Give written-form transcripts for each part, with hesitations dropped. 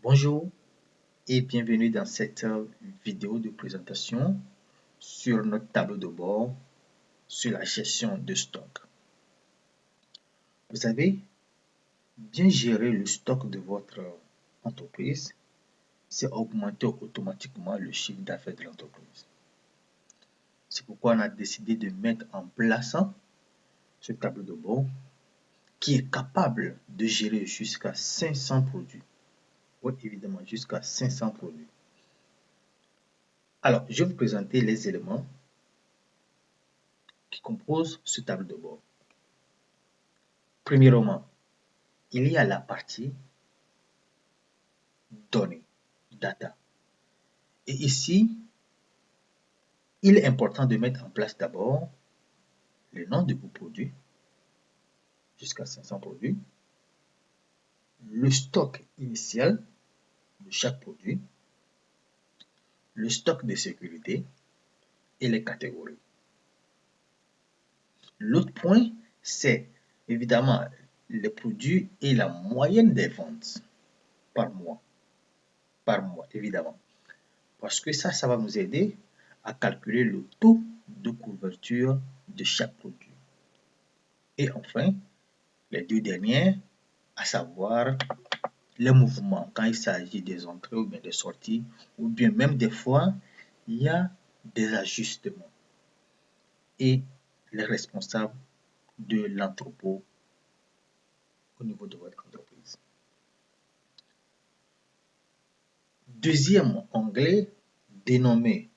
Bonjour et bienvenue dans cette vidéo de présentation sur notre tableau de bord sur la gestion de stock. Vous savez, bien gérer le stock de votre entreprise, c'est augmenter automatiquement le chiffre d'affaires de l'entreprise. C'est pourquoi on a décidé de mettre en place ce tableau de bord qui est capable de gérer jusqu'à 500 produits. Oui, évidemment, jusqu'à 500 produits. Alors, je vais vous présenter les éléments qui composent ce tableau de bord. Premièrement, il y a la partie données, data. Et ici, il est important de mettre en place d'abord le nom de vos produits, jusqu'à 500 produits, le stock initial de chaque produit, le stock de sécurité et les catégories. L'autre point, c'est évidemment les produits et la moyenne des ventes par mois. Évidemment. Parce que ça va nous aider à calculer le taux de couverture de chaque produit. Et enfin, les deux dernières, à savoir les mouvements quand il s'agit des entrées ou bien des sorties, ou bien même des fois, il y a des ajustements. Et les responsables de l'entrepôt au niveau de votre entreprise. Deuxième onglet, dénommé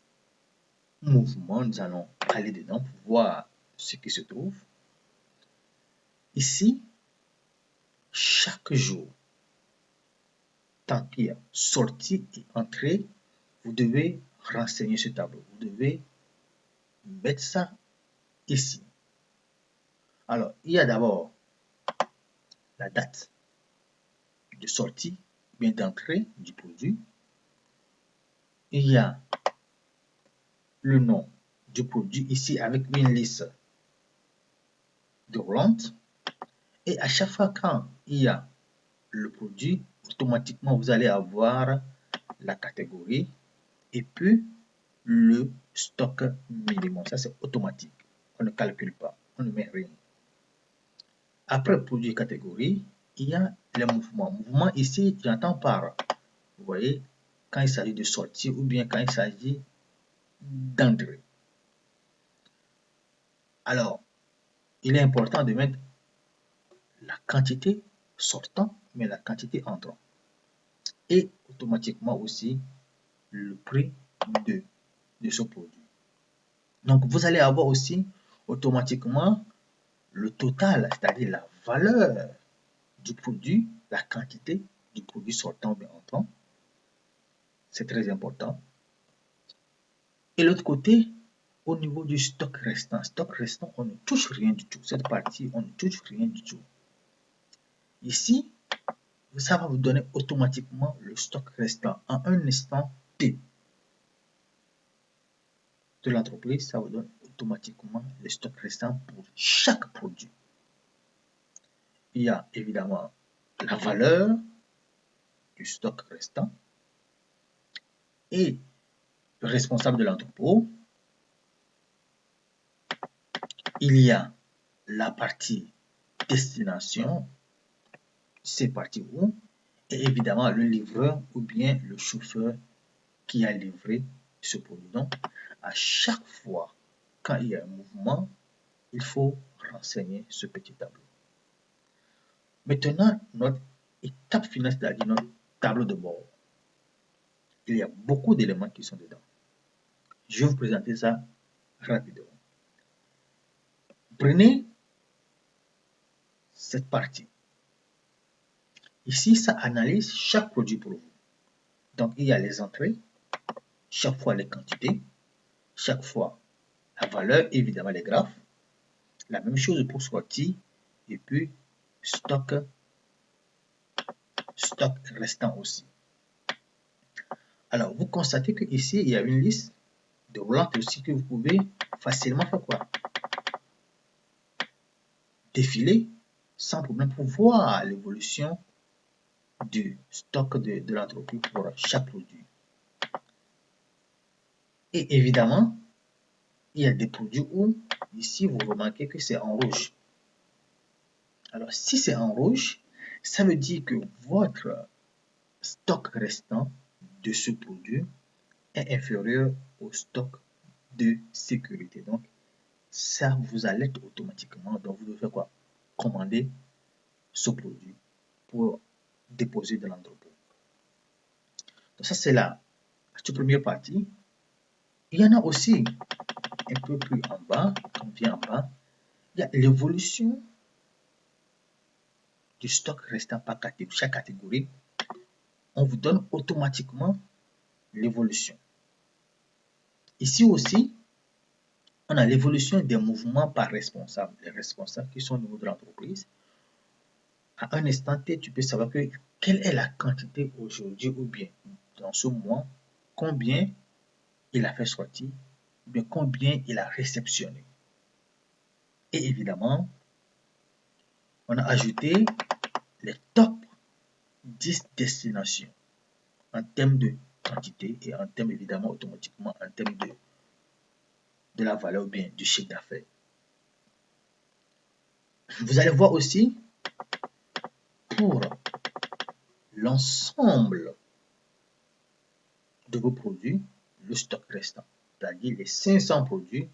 mouvement, nous allons aller dedans pour voir ce qui se trouve. Ici, chaque jour, tant qu'il y a sortie et entrée, vous devez renseigner ce tableau. Vous devez mettre ça ici. Alors, il y a d'abord la date de sortie, bien d'entrée du produit. Il y a le nom du produit ici avec une liste de vente. Et à chaque fois quand il y a le produit, automatiquement vous allez avoir la catégorie et puis le stock minimum. Ça c'est automatique. On ne calcule pas, on ne met rien. Après produit catégorie, il y a les mouvements. Mouvement ici, j'entends par, vous voyez, quand il s'agit de sortir ou bien quand il s'agit d'entrer. Alors, il est important de mettre la quantité sortant, mais la quantité entrant. Et automatiquement aussi le prix de ce produit. Donc, vous allez avoir aussi automatiquement le total, c'est-à-dire la valeur du produit, la quantité du produit sortant ou bien entrant. C'est très important. Et l'autre côté, au niveau du stock restant, on ne touche rien du tout. Cette partie, on ne touche rien du tout. Ici, ça va vous donner automatiquement le stock restant en un instant T de l'entreprise. Ça vous donne automatiquement le stock restant pour chaque produit. Il y a évidemment la valeur du stock restant et le responsable de l'entrepôt. Il y a la partie destination, c'est parti où, et évidemment le livreur ou bien le chauffeur qui a livré ce produit. Donc, à chaque fois quand il y a un mouvement, il faut renseigner ce petit tableau. Maintenant, notre étape finale, c'est-à-dire notre tableau de bord. Il y a beaucoup d'éléments qui sont dedans. Je vais vous présenter ça rapidement. Prenez cette partie. Ici, ça analyse chaque produit pour vous. Donc, il y a les entrées, chaque fois les quantités, chaque fois la valeur, évidemment les graphes. La même chose pour sortie et puis stock restant aussi. Alors, vous constatez que ici il y a une liste de ventes aussi que vous pouvez facilement faire quoi? Défiler sans problème pour voir l'évolution du stock de l'entreprise pour chaque produit. Et évidemment, il y a des produits où, ici, vous remarquez que c'est en rouge. Alors, si c'est en rouge, ça veut dire que votre stock restant de ce produit est inférieur au stock de sécurité. Donc, ça vous alerte automatiquement. Donc, vous devez faire quoi? Commander ce produit pour déposer dans l'entrepôt. Donc, ça, c'est la première partie. Il y en a aussi un peu plus en bas, quand on vient en bas, il y a l'évolution du stock restant par chaque catégorie. On vous donne automatiquement l'évolution. Ici aussi, on a l'évolution des mouvements par responsable. Les responsables qui sont au niveau de l'entreprise. À un instant T, tu peux savoir que quelle est la quantité aujourd'hui ou bien dans ce mois, combien il a fait sortir, ou bien combien il a réceptionné. Et évidemment, on a ajouté les top 10 destinations en termes de quantité et en termes évidemment automatiquement en termes de la valeur ou bien du chiffre d'affaires. Vous allez voir aussi pour l'ensemble de vos produits, le stock restant, c'est-à-dire les 500 produits.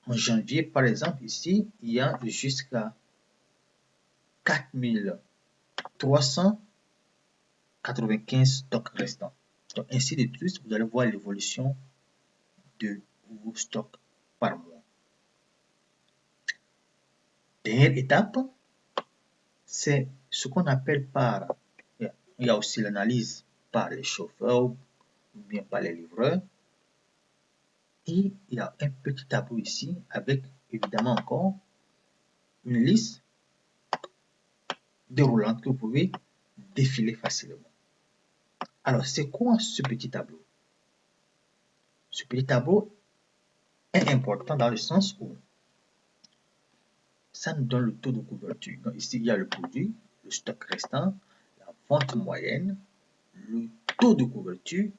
En janvier, par exemple, ici, il y a jusqu'à 4395 stocks restants. Donc, ainsi de suite, vous allez voir l'évolution de vos stocks par mois. Dernière étape, c'est ce qu'on appelle par, il y a aussi l'analyse par les chauffeurs ou bien par les livreurs. Et il y a un petit tableau ici avec évidemment encore une liste déroulante que vous pouvez défiler facilement. Alors, c'est quoi ce petit tableau? Ce petit tableau est important dans le sens où ça nous donne le taux de couverture. Donc, ici, il y a le produit, le stock restant, la vente moyenne, le taux de couverture,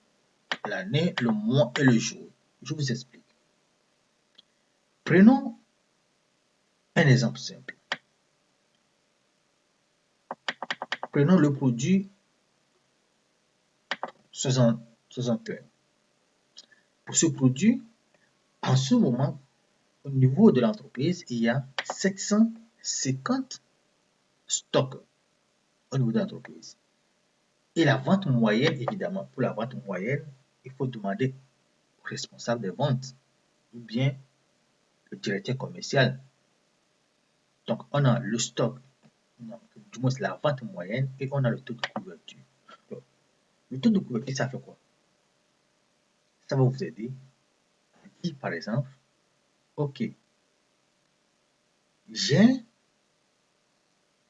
l'année, le mois et le jour. Je vous explique. Prenons un exemple simple. Prenons le produit 61. Pour ce produit, en ce moment, au niveau de l'entreprise, il y a 750 stocks au niveau de l'entreprise. Et la vente moyenne, évidemment, pour la vente moyenne, il faut demander au responsable des ventes ou bien le directeur commercial. Donc, on a le stock, du moins la vente moyenne et on a le taux de couverture. Donc, le taux de couverture, ça fait quoi? Ça va vous aider à dire, par exemple, OK, j'ai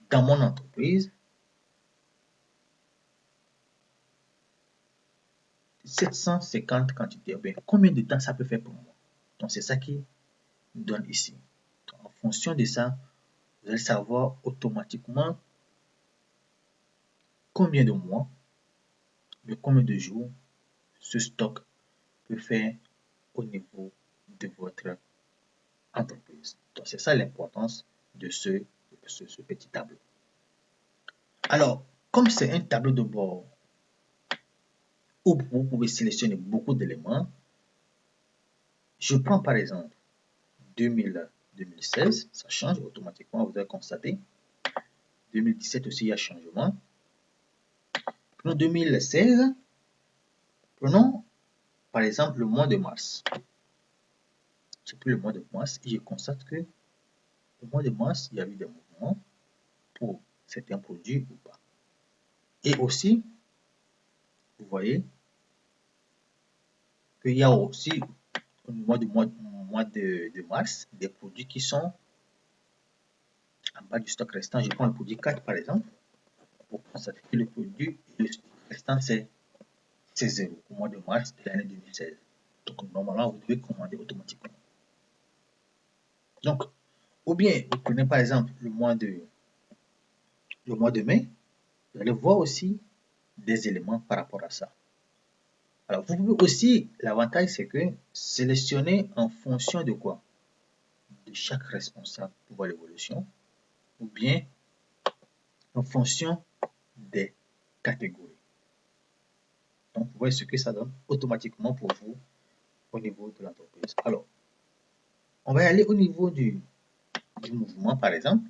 dans mon entreprise 750 quantités. Bien, combien de temps ça peut faire pour moi? Donc, c'est ça qui nous donne ici. Donc, en fonction de ça, vous allez savoir automatiquement combien de mois, de combien de jours ce stock peut faire au niveau de votre entreprise. Donc, c'est ça l'importance de ce petit tableau. Alors, comme c'est un tableau de bord où vous pouvez sélectionner beaucoup d'éléments, je prends par exemple 2016, ça change automatiquement, vous allez constater. 2017 aussi, il y a changement. Prenons 2016, prenons par exemple le mois de mars. J'ai pris le mois de mars et je constate que au mois de mars, il y a eu des mouvements pour certains produits ou pas. Et aussi, vous voyez qu'il y a aussi au mois de mars des produits qui sont en bas du stock restant. Je prends le produit 4 par exemple pour constater que le produit le stock restant c'est 0 au mois de mars de l'année 2016. Donc normalement vous devez commander automatiquement. Donc, ou bien vous prenez par exemple le mois de mai, Vous allez voir aussi des éléments par rapport à ça. Alors, vous pouvez aussi, l'avantage, c'est que sélectionner en fonction de quoi? De chaque responsable pour voir l'évolution, ou bien en fonction des catégories. Donc, vous voyez ce que ça donne automatiquement pour vous au niveau de l'entreprise. Alors, on va aller au niveau du mouvement, par exemple.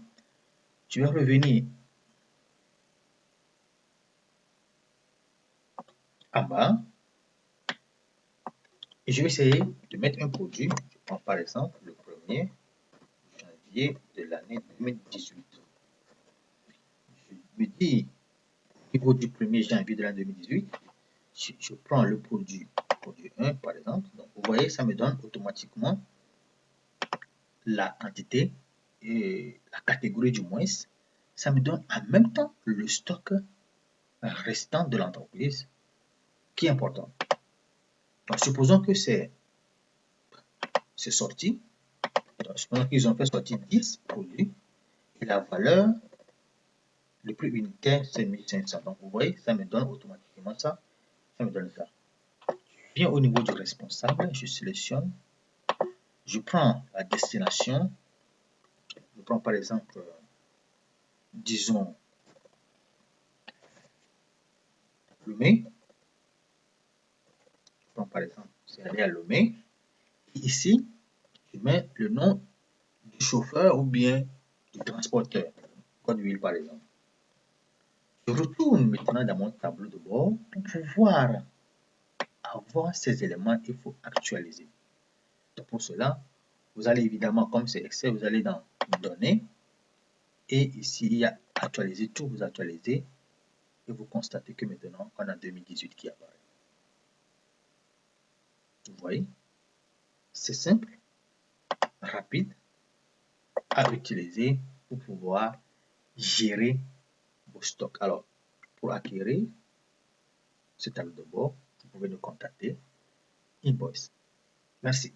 Je vais revenir en bas et je vais essayer de mettre un produit. Je prends par exemple le 1er janvier de l'année 2018. Je me dis, au niveau du 1er janvier de l'année 2018, je prends le produit 1 par exemple. Donc, vous voyez, ça me donne automatiquement la quantité et la catégorie du moins. Ça me donne en même temps le stock restant de l'entreprise qui est important. Donc, supposons que c'est sorti. Donc, supposons qu'ils ont fait sortir 10 produits et la valeur, le prix unitaire, c'est 1500. Donc, vous voyez, ça me donne automatiquement ça. Ça me donne ça. Je viens au niveau du responsable, je sélectionne, je prends la destination, je prends par exemple, disons, Lomé. Je prends par exemple, c'est aller à Lomé. Ici, je mets le nom du chauffeur ou bien du transporteur, code d'huile par exemple. Je retourne maintenant dans mon tableau de bord pour pouvoir avoir ces éléments qu'il faut actualiser. Donc pour cela, vous allez évidemment, comme c'est Excel, vous allez dans Données et ici il y a Actualiser, tout vous actualisez et vous constatez que maintenant on a 2018 qui apparaît. Vous voyez, c'est simple, rapide à utiliser pour pouvoir gérer vos stocks. Alors, pour acquérir ce tableau de bord, vous pouvez nous contacter. Invoice. Merci.